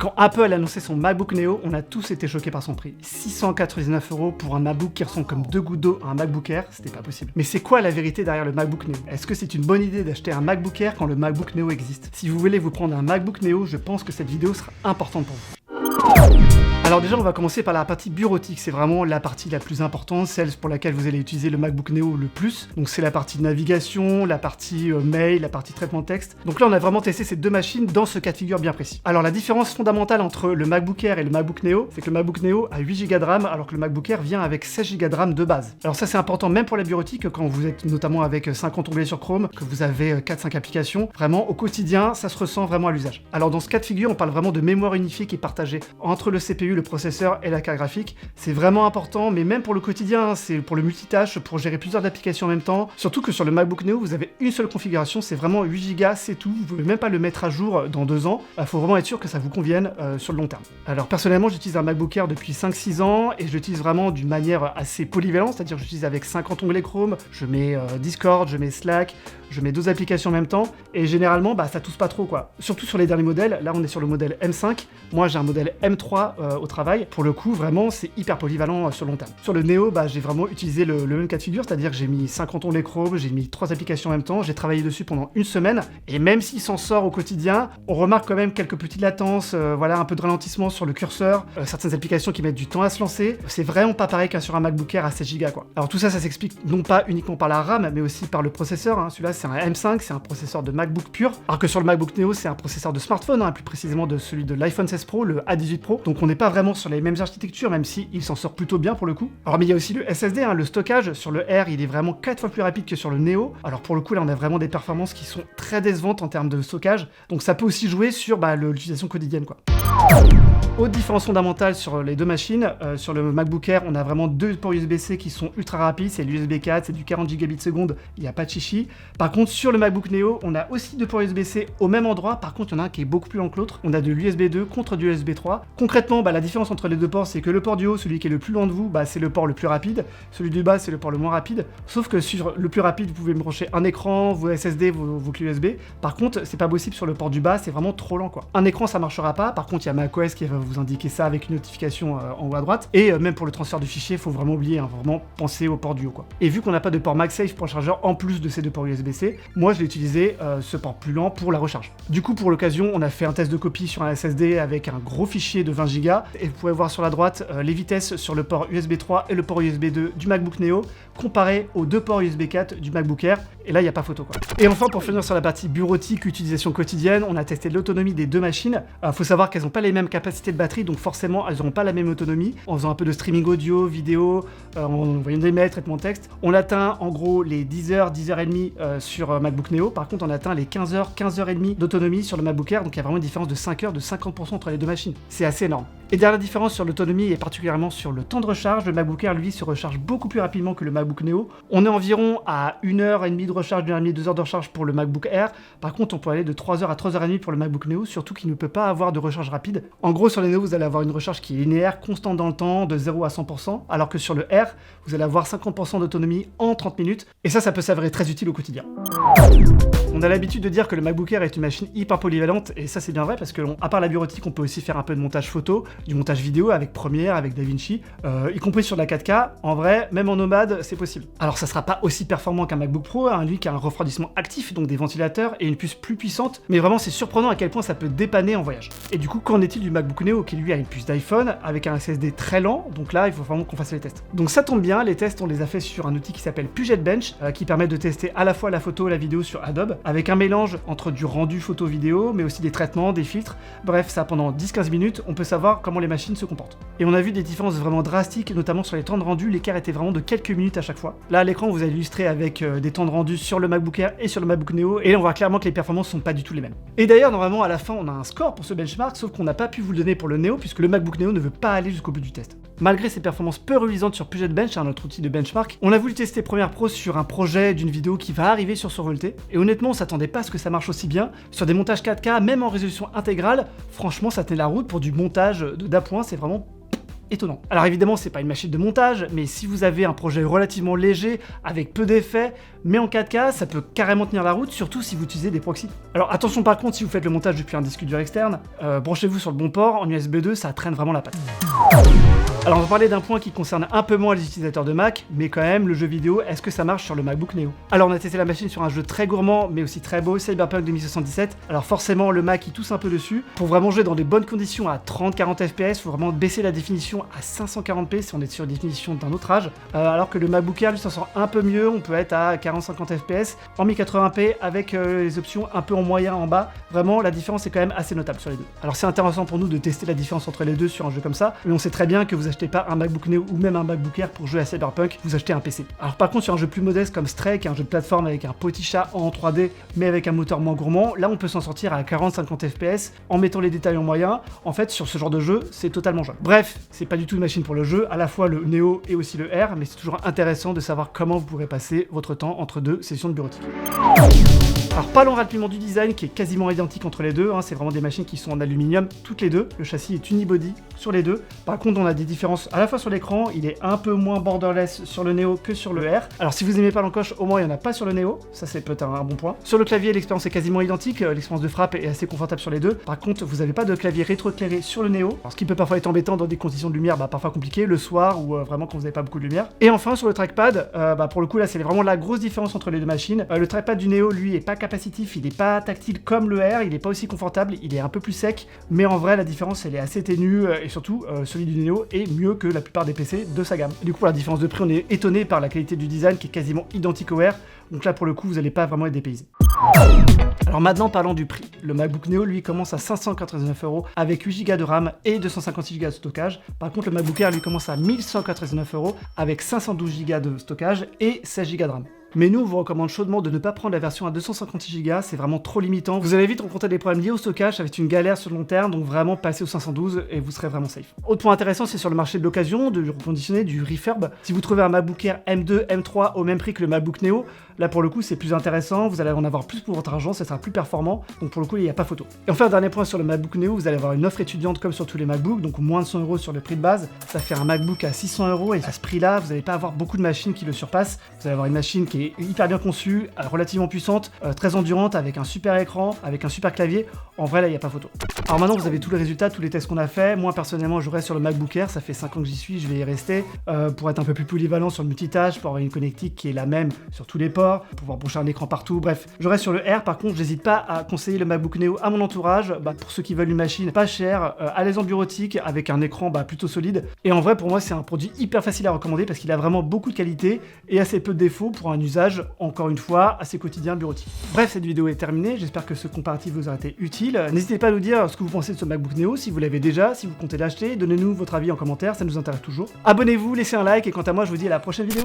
Quand Apple a annoncé son MacBook Neo, on a tous été choqués par son prix. 699 € pour un MacBook qui ressemble comme deux gouttes d'eau à un MacBook Air, c'était pas possible. Mais c'est quoi la vérité derrière le MacBook Neo? Est-ce que c'est une bonne idée d'acheter un MacBook Air quand le MacBook Neo existe? Si vous voulez vous prendre un MacBook Neo, je pense que cette vidéo sera importante pour vous. Alors déjà, on va commencer par la partie bureautique, c'est vraiment la partie la plus importante, celle pour laquelle vous allez utiliser le MacBook Neo le plus. Donc c'est la partie navigation, la partie mail, la partie traitement de texte. Donc là, on a vraiment testé ces deux machines dans ce cas de figure bien précis. Alors la différence fondamentale entre le MacBook Air et le MacBook Neo, c'est que le MacBook Neo a 8 Go de RAM alors que le MacBook Air vient avec 16 Go de RAM de base. Alors ça, c'est important même pour la bureautique, quand vous êtes notamment avec 50 onglets sur Chrome, que vous avez 4-5 applications. Vraiment, au quotidien, ça se ressent vraiment à l'usage. Alors dans ce cas de figure, on parle vraiment de mémoire unifiée qui est partagée entre le CPU, le processeur et la carte graphique. C'est vraiment important, mais même pour le quotidien, c'est pour le multitâche, pour gérer plusieurs applications en même temps. Surtout que sur le MacBook Neo, vous avez une seule configuration, c'est vraiment 8 Go, c'est tout. Vous ne pouvez même pas le mettre à jour dans 2 ans. Il faut vraiment être sûr que ça vous convienne sur le long terme. Alors personnellement, j'utilise un MacBook Air depuis 5-6 ans et je l'utilise vraiment d'une manière assez polyvalente, c'est-à-dire que j'utilise avec 50 onglets Chrome, je mets Discord, je mets Slack, je mets 2 applications en même temps et généralement ça tousse pas trop quoi. Surtout sur les derniers modèles, là on est sur le modèle M5, moi j'ai un modèle M3 au travail. Pour le coup vraiment c'est hyper polyvalent sur le long terme. Sur le Neo, j'ai vraiment utilisé le même cas de figure, c'est-à-dire que j'ai mis 50 onglets Chrome, j'ai mis 3 applications en même temps, j'ai travaillé dessus pendant une semaine et même s'il s'en sort au quotidien, on remarque quand même quelques petites latences, voilà un peu de ralentissement sur le curseur, certaines applications qui mettent du temps à se lancer. C'est vraiment pas pareil qu'un sur un MacBook Air à 16 Go quoi. Alors tout ça s'explique non pas uniquement par la RAM mais aussi par le processeur, hein. Celui-là c'est un M5, c'est un processeur de MacBook pur, alors que sur le MacBook Neo c'est un processeur de smartphone, hein, plus précisément de celui de l'iPhone 16 Pro, le A18 Pro, donc on n'est pas vraiment sur les mêmes architectures même si il s'en sort plutôt bien pour le coup. Alors mais il y a aussi le SSD, hein, le stockage, sur le Air il est vraiment 4 fois plus rapide que sur le Neo, alors pour le coup là on a vraiment des performances qui sont très décevantes en termes de stockage, donc ça peut aussi jouer sur l'utilisation quotidienne quoi. Autre différence fondamentale sur les deux machines, sur le MacBook Air, on a vraiment 2 ports USB-C qui sont ultra rapides, c'est l'USB 4, c'est du 40 Gbps, il n'y a pas de chichi. Par contre, sur le MacBook Neo, on a aussi 2 ports USB-C au même endroit, par contre, il y en a un qui est beaucoup plus long que l'autre. On a de l'USB 2 contre du USB 3. Concrètement, la différence entre les deux ports, c'est que le port du haut, celui qui est le plus loin de vous, c'est le port le plus rapide, celui du bas, c'est le port le moins rapide, sauf que sur le plus rapide, vous pouvez brancher un écran, vos SSD, vos clés USB. Par contre, c'est pas possible sur le port du bas, c'est vraiment trop lent quoi. Un écran, ça marchera pas, par contre, il y a macOS qui va vous indiquer ça avec une notification en haut à droite, et même pour le transfert du fichier, il faut vraiment oublier, hein, vraiment penser au port du haut quoi. Et vu qu'on n'a pas de port MagSafe pour le chargeur en plus de ces 2 ports USB-C, moi je l'ai utilisé ce port plus lent pour la recharge. Du coup pour l'occasion, on a fait un test de copie sur un SSD avec un gros fichier de 20 Go, et vous pouvez voir sur la droite les vitesses sur le port USB 3 et le port USB 2 du MacBook Neo, comparé aux 2 ports USB 4 du MacBook Air, et là il n'y a pas photo quoi. Et enfin pour finir sur la partie bureautique, utilisation quotidienne, on a testé l'autonomie des deux machines. Faut savoir qu'elles n'ont pas les mêmes capacités de batterie, donc forcément elles n'auront pas la même autonomie. En faisant un peu de streaming audio, vidéo, en envoyant des mails, traitement de texte, on atteint en gros les 10h, 10h30 sur MacBook Neo. Par contre on atteint les 15h, 15h30 d'autonomie sur le MacBook Air, donc il y a vraiment une différence de 5 heures, de 50% entre les deux machines. C'est assez énorme. Et derrière la différence sur l'autonomie et particulièrement sur le temps de recharge, le MacBook Air lui se recharge beaucoup plus rapidement que le MacBook Neo. On est environ à 1h30 de recharge, 1h30, 2h de recharge pour le MacBook Air. Par contre on peut aller de 3h à 3h30 pour le MacBook Neo, surtout qu'il ne peut pas avoir de recharge rapide. En gros sur les Neo vous allez avoir une recharge qui est linéaire, constante dans le temps, de 0 à 100%, alors que sur le Air vous allez avoir 50% d'autonomie en 30 minutes, et ça peut s'avérer très utile au quotidien. On a l'habitude de dire que le MacBook Air est une machine hyper polyvalente, et ça c'est bien vrai parce que, à part la bureautique, on peut aussi faire un peu de montage photo, du montage vidéo avec Premiere, avec DaVinci, y compris sur la 4K. En vrai, même en nomade, c'est possible. Alors ça sera pas aussi performant qu'un MacBook Pro, hein, lui qui a un refroidissement actif, donc des ventilateurs et une puce plus puissante, mais vraiment c'est surprenant à quel point ça peut dépanner en voyage. Et du coup, qu'en est-il du MacBook Neo qui lui a une puce d'iPhone avec un SSD très lent, donc là il faut vraiment qu'on fasse les tests. Donc ça tombe bien, les tests on les a fait sur un outil qui s'appelle Puget Bench, qui permet de tester à la fois la photo et la vidéo sur Adobe, avec un mélange entre du rendu photo-vidéo, mais aussi des traitements, des filtres. Bref, ça pendant 10-15 minutes, on peut savoir comment les machines se comportent. Et on a vu des différences vraiment drastiques, notamment sur les temps de rendu, l'écart était vraiment de quelques minutes à chaque fois. Là à l'écran, vous avez illustré avec des temps de rendu sur le MacBook Air et sur le MacBook Neo, et là on voit clairement que les performances sont pas du tout les mêmes. Et d'ailleurs, normalement à la fin, on a un score pour ce benchmark, sauf qu'on n'a pas pu vous le donner pour le Neo, puisque le MacBook Neo ne veut pas aller jusqu'au bout du test. Malgré ses performances peu reluisantes sur Puget Bench, notre outil de benchmark, on a voulu tester Premiere Pro sur un projet d'une vidéo qui va arriver sur Survolté, et honnêtement on s'attendait pas à ce que ça marche aussi bien. Sur des montages 4K, même en résolution intégrale, franchement ça tenait la route pour du montage d'appoint, c'est vraiment étonnant. Alors évidemment, c'est pas une machine de montage, mais si vous avez un projet relativement léger, avec peu d'effets, mais en 4K, ça peut carrément tenir la route, surtout si vous utilisez des proxys. Alors attention par contre, si vous faites le montage depuis un disque dur externe, branchez-vous sur le bon port, en USB 2, ça traîne vraiment la patte. Alors on va parler d'un point qui concerne un peu moins les utilisateurs de Mac, mais quand même, le jeu vidéo, est-ce que ça marche sur le MacBook Neo? Alors on a testé la machine sur un jeu très gourmand, mais aussi très beau, Cyberpunk 2077. Alors forcément, le Mac il tousse un peu dessus. Pour vraiment jouer dans des bonnes conditions à 30-40 fps, faut vraiment baisser la définition à 540p si on est sur une définition d'un autre âge. Alors que le MacBook Air lui s'en sort un peu mieux, on peut être à 40-50 fps en 1080p avec les options un peu en moyen en bas. Vraiment, la différence est quand même assez notable sur les deux. Alors c'est intéressant pour nous de tester la différence entre les deux sur un jeu comme ça, mais on sait très bien que vous achetez pas un MacBook Neo ou même un MacBook Air pour jouer à Cyberpunk, vous achetez un PC. Alors par contre sur un jeu plus modeste comme Stray, qui est un jeu de plateforme avec un petit chat en 3D mais avec un moteur moins gourmand, là on peut s'en sortir à 40-50 fps en mettant les détails en moyen. En fait sur ce genre de jeu c'est totalement jouable. Bref, c'est pas du tout une machine pour le jeu, à la fois le Neo et aussi le R, mais c'est toujours intéressant de savoir comment vous pourrez passer votre temps entre deux sessions de bureautique. Alors parlons rapidement du design qui est quasiment identique entre les deux, c'est vraiment des machines qui sont en aluminium toutes les deux, le châssis est unibody sur les deux. Par contre on a des différences à la fois sur l'écran, il est un peu moins borderless sur le Neo que sur le R. Alors si vous aimez pas l'encoche, au moins il n'y en a pas sur le Neo, ça c'est peut-être un bon point. Sur le clavier l'expérience est quasiment identique, l'expérience de frappe est assez confortable sur les deux. Par contre vous n'avez pas de clavier rétroéclairé sur le Neo, alors ce qui peut parfois être embêtant dans des conditions de lumière parfois compliquées, le soir ou vraiment quand vous n'avez pas beaucoup de lumière. Et enfin sur le trackpad, pour le coup là c'est vraiment la grosse différence entre les deux machines. Le trackpad du Neo lui est pas capacitif, il est pas tactile comme le R, il est pas aussi confortable, il est un peu plus sec, mais en vrai la différence elle est assez ténue et surtout celui du Neo est mieux que la plupart des PC de sa gamme. Du coup pour la différence de prix on est étonné par la qualité du design qui est quasiment identique au R, donc là pour le coup vous n'allez pas vraiment être dépaysé. Alors maintenant parlons du prix. Le MacBook Neo lui commence à 599€ avec 8Go de RAM et 256Go de stockage. Par contre le MacBook Air lui commence à 1199€ avec 512Go de stockage et 16Go de RAM. Mais nous, on vous recommande chaudement de ne pas prendre la version à 256Go, c'est vraiment trop limitant. Vous allez vite rencontrer des problèmes liés au stockage, ça va être une galère sur le long terme, donc vraiment passez au 512 et vous serez vraiment safe. Autre point intéressant, c'est sur le marché de l'occasion, du reconditionné, du refurb. Si vous trouvez un MacBook Air M2, M3 au même prix que le MacBook Neo, là pour le coup c'est plus intéressant, vous allez en avoir plus pour votre argent, ça sera plus performant, donc pour le coup il n'y a pas photo. Et enfin, dernier point sur le MacBook Neo, vous allez avoir une offre étudiante comme sur tous les MacBooks, donc moins de 100€ sur le prix de base, ça fait un MacBook à 600€ et à ce prix-là, vous n'allez pas avoir beaucoup de machines qui le surpassent. Vous allez avoir une machine qui est hyper bien conçue, relativement puissante, très endurante, avec un super écran, avec un super clavier. En vrai là il n'y a pas photo. Alors maintenant vous avez tous les résultats, tous les tests qu'on a fait. Moi personnellement je reste sur le MacBook Air, ça fait 5 ans que j'y suis, je vais y rester pour être un peu plus polyvalent sur le multitâche, pour avoir une connectique qui est la même sur tous les ports, pour pouvoir brancher un écran partout, bref. Je reste sur le R. Par contre j'hésite pas à conseiller le MacBook Neo à mon entourage, pour ceux qui veulent une machine pas chère, à l'aise en bureautique, avec un écran plutôt solide. Et en vrai pour moi c'est un produit hyper facile à recommander parce qu'il a vraiment beaucoup de qualité et assez peu de défauts pour un usage, encore une fois, assez quotidien bureautique. Bref, cette vidéo est terminée, j'espère que ce comparatif vous aura été utile. N'hésitez pas à nous dire ce que vous pensez de ce MacBook Neo, si vous l'avez déjà, si vous comptez l'acheter, donnez-nous votre avis en commentaire, ça nous intéresse toujours. Abonnez-vous, laissez un like et quant à moi je vous dis à la prochaine vidéo.